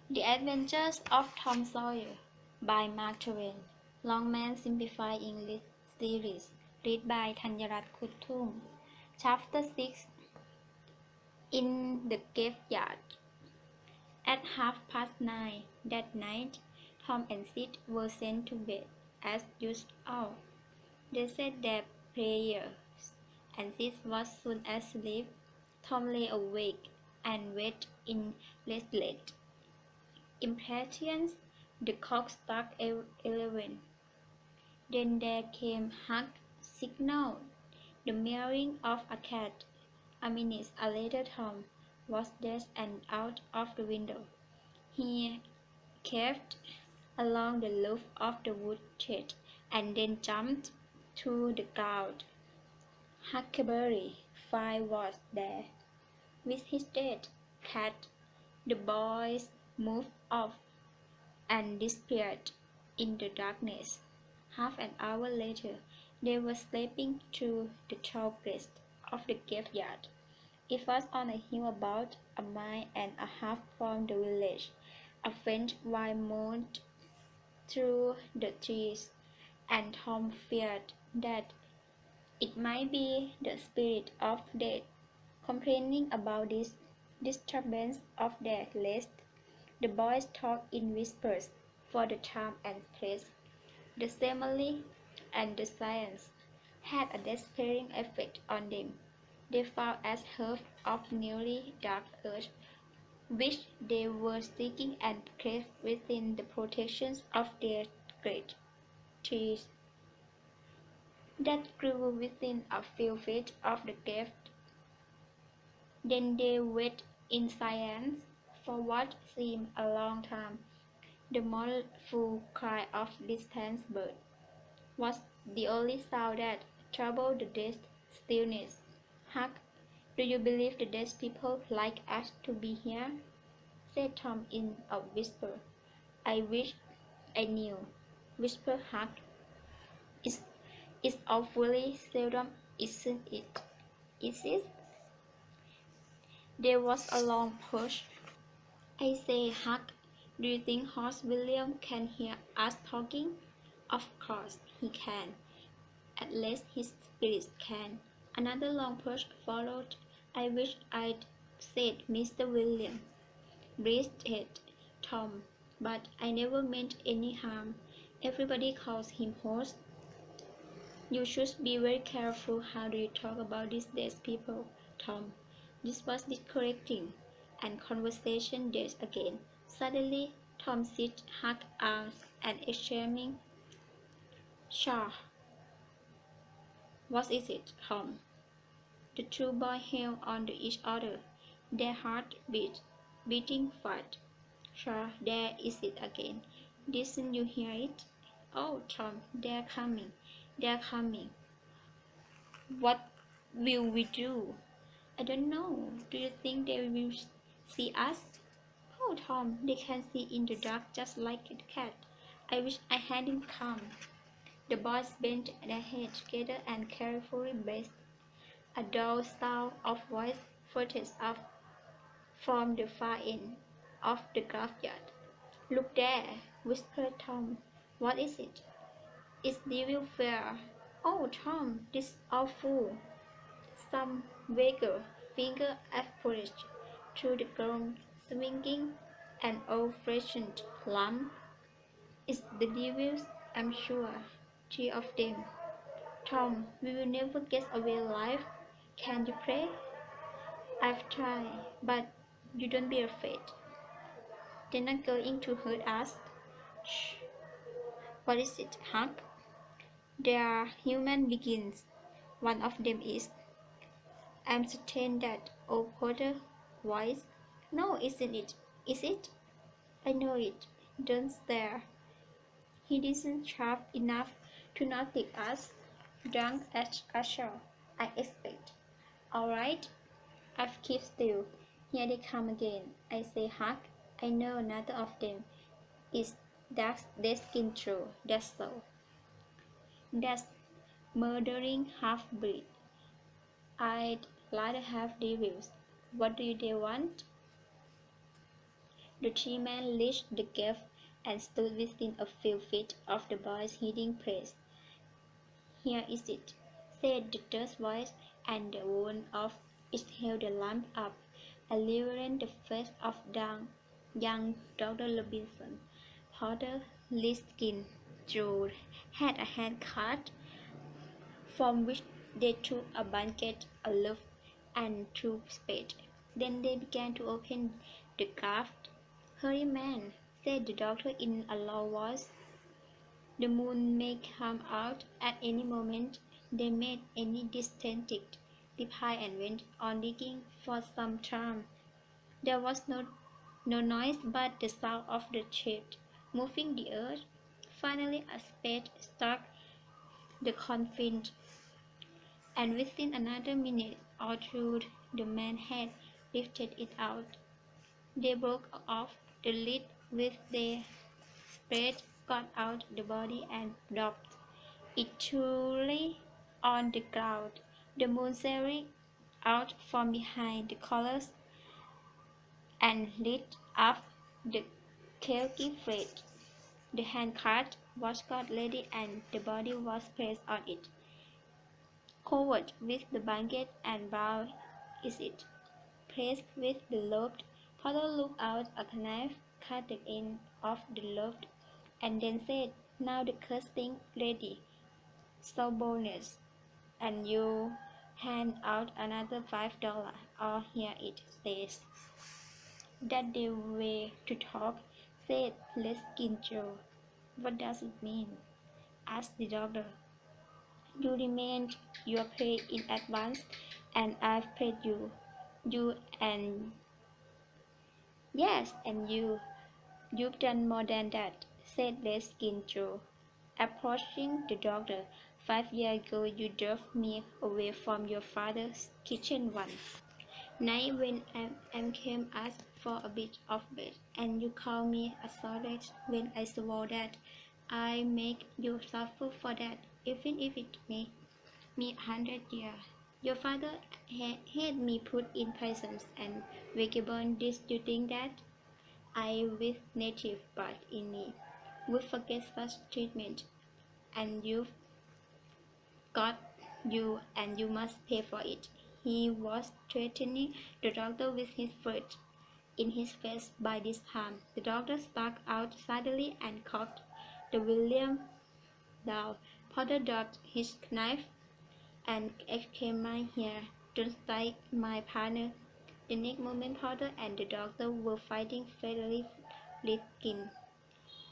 The Adventures of Tom Sawyer by Mark Twain. Longman Simplified English Series. Read by Thanyarat Krudtung. Chapter 6. In the Graveyard. At 9:30 that night, Tom and Sid were sent to bed, as usual. They said their prayers, and Sid was soon asleep. Tom lay awake and waited in restless impatience. The clock struck 11. Then there came Huck's signal, the meowing of a cat. A minute later Tom was dressed and out of the window. He crept along the roof of the woodshed and then jumped to the ground. Huckleberry Finn was there, with his dead cat. The boys moved off and disappeared in the darkness. Half an hour later, they were slipping through the tall grass of the graveyard. It was on a hill about a mile and a half from the village. A faint wind moaned through the trees, and Tom feared that it might be the spirit of death complaining about this disturbance of their rest. The boys talked in whispers, for the time and place, the ceremony, and the silence had a despairing effect on them. They felt as half of newly dark earth, which they were seeking and craved within the protections of their great trees that grew within a few feet of the cave. Then they waited in silence for what seemed a long time. The mournful cry of distant bird was the only sound that troubled the dead stillness. "Huck, do you believe the dead people like us to be here?" said Tom in a whisper. "I wish I knew," whispered Huck. It's, it's awfully seldom, isn't it? Is it? There was a long pause. "I say, Huck, do you think Horse William can hear us talking?" "Of course he can. At least his spirit can." Another long pause followed. "I wish I'd said Mr. William," breathed Tom, "but I never meant any harm. Everybody calls him Horse." "You should be very careful how you talk about these dead people, Tom." This was discouraging, and conversation died again. Suddenly, Tom seized Huck's arms and exclaiming, "Shaw! What is it, Tom?" The two boys held on to each other, their hearts beating fast. "Shaw, there is it again. Didn't you hear it?" "Oh, Tom, they're coming, they're coming." "What will we do?" "I don't know. Do you think they will see us?" "Oh, Tom, they can see in the dark just like a cat. I wish I hadn't come." The boys bent their heads together and carefully breathed. A dull sound of voice floated up from the far end of the graveyard. "Look there," whispered Tom. "What is it?" "It's Devil Fair." "Oh, Tom, this is awful." Some vague finger approached through the ground, swinging an old-fashioned lamp. "It's the devils, I'm sure. 3 of them. Tom, we will never get away alive. Can you pray?" "I've tried, but you don't be afraid. They're not going to hurt us." "Shh." "What is it, Huck?" "They are human beings. One of them is." "I'm certain that old Porter voice." "No, isn't it? Is it?" "I know it. Don't stare." "He isn't sharp enough to notice us. Drunk as a shell, I expect." "All right, I've kept still. Here they come again. I say, Huck, I know another of them is dark dead skin through. That's so. That's murdering half-breed. I'd rather have devils. What do they want?" The three men reached the cave and stood within a few feet of the boy's hiding place. "Here is it," said the third voice, and one of each held a lamp up, illuminating the face of young Dr. Robinson. Porter Liskin Joe had a hand cart from which they took a bucket, a loaf, and two spades. Then they began to open the craft. "Hurry, man," said the doctor in a low voice. "The moon may come out at any moment." They made any distinct reply and went on digging for some time. There was no noise but the sound of the shaft moving the earth. Finally a spade struck the confines, and within another minute or two the men had lifted it out. They broke off the lid with their spades, got out the body, and dropped it truly on the ground. The moon sailed out from behind the colors and lit up the chalky freight. The handcart was got ready and the body was placed on it, covered with the blanket, and bound is it. Placed with the load, Porter looked out a knife, cut the end of the load, and then said, "Now the cursed thing ready, so bonus." "And you hand out another $5, or here it stays." "That the way to talk," said Leskin Joe. "What does it mean?" asked the doctor. "You remained your pay in advance, and I've paid you. You and Yes, and you've done more than that," said Leskin Joe, approaching the doctor. "5 years ago you drove me away from your father's kitchen one night when Em came asked for a bit of bread, and you called me a sausage when I swore that I make you suffer for that, even if it made me 100 years. Your father had me put in prisons and vagabond. This you think that I, with native blood in me, would forget such treatment? And you've got you, and you must pay for it." He was threatening the doctor with his foot in his face by this time. The doctor struck out suddenly and cocked the William down. Porter dropped his knife and exclaimed, "Here, don't strike my partner." The next moment Porter and the doctor were fighting fairly. Litkin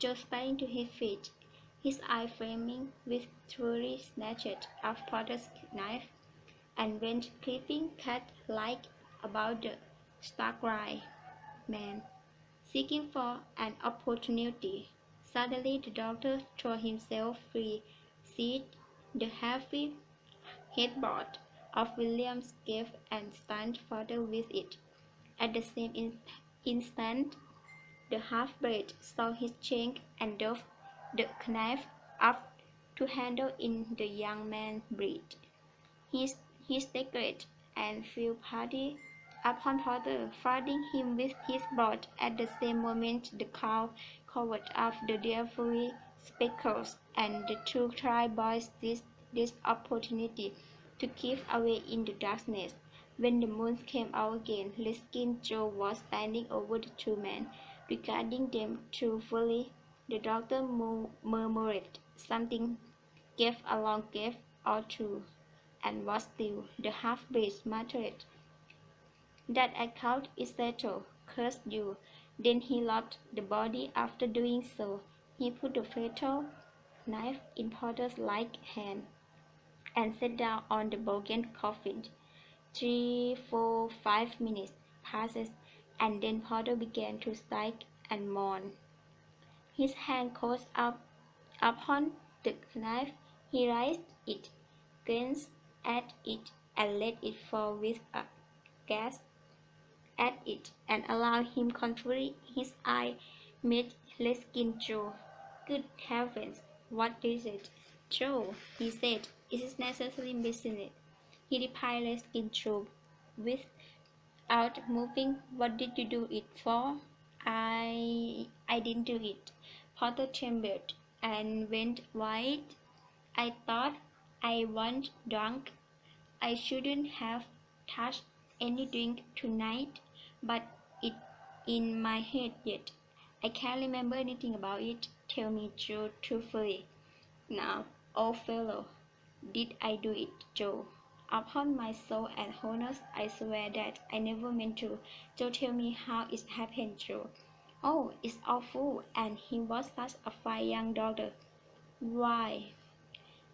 Joe sprang to his feet, his eye flaming with fury, snatched up Porter's knife, and went creeping cat-like about the stark-eyed man, seeking for an opportunity. Suddenly the doctor tore himself free, seized the heavy headboard of William's cave, and stunned Porter with it. At the same instant, the half-breed saw his chink and dove the knife up to handle in the young man's breast. He staggered and fell partly upon Porter, flooding him with his blood. At the same moment the cow covered up the devouring spectacles, and the two tried boys seized this opportunity to keep away in the darkness. When the moon came out again, Liskin Joe was standing over the two men, regarding them truthfully. The doctor murmured something, gave a long gasp or two, and was still. The half-breed muttered, "That account is settled. Curse you." Then he locked the body. After doing so, he put the fatal knife in Porter's right hand, and sat down on the broken coffin. 3, 4, 5 minutes passed, and then Porter began to sigh and moan. His hand closed up upon the knife. He raised it, glanced at it, and let it fall with a gasp at it, and allowed him confidently. His eye met Leskin Joe. "Good heavens, what is it?" "Joe," he said, "it is necessary business," he replied. Leskin Joe, without moving. "What did you do it for?" I didn't do it. Potter trembled and went white. I thought I wasn't drunk. I shouldn't have touched any drink tonight, but it's in my head yet. I can't remember anything about it. Tell me, Joe, truthfully. Now, old fellow, did I do it, Joe? Upon my soul and honor, I swear that I never meant to. Joe, tell me how it happened, Joe. Oh, it's awful, and he was such a fine young daughter. Why?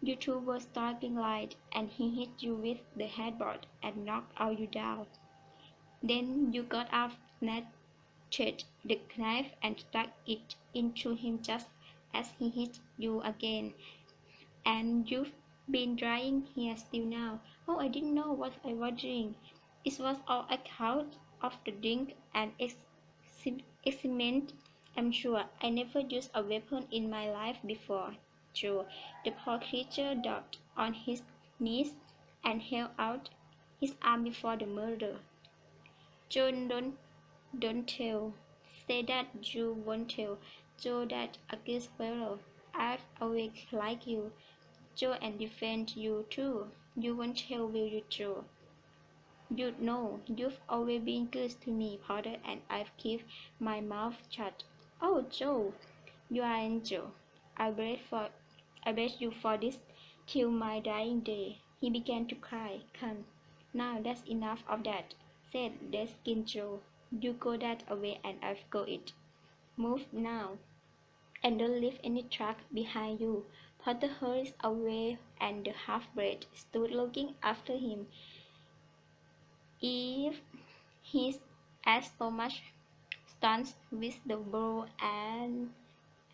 You two were striking light, and he hit you with the headboard and knocked you down. Then you got up, snatched the knife, and stuck it into him just as he hit you again. And you've been drying here still now. Oh, I didn't know what I was doing. It was all account of the drink and excitement. I'm sure I never used a weapon in my life before. Joe, the poor creature dropped on his knees and held out his arm before the murder. Joe, don't tell. Say that you won't tell. Joe, that accused fellow. I've always liked you. Joe, and defend you too. You won't tell, will you, Joe? You know, you've always been good to me, Potter, and I've kept my mouth shut. Oh, Joe, you are an angel. I bless you for this till my dying day. He began to cry. Come, now that's enough of that, said the skin Joe. You go that away and I'll go it. Move now, and don't leave any track behind you. Potter hurried away, and the half-breed stood looking after him. If he's as so much stunned with the blow and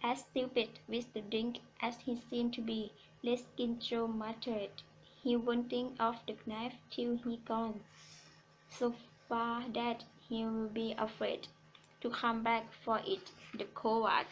as stupid with the drink as he seemed to be, let Skin Joe muttered. He won't think of the knife till he gone. So far that he will be afraid to come back for it, the coward.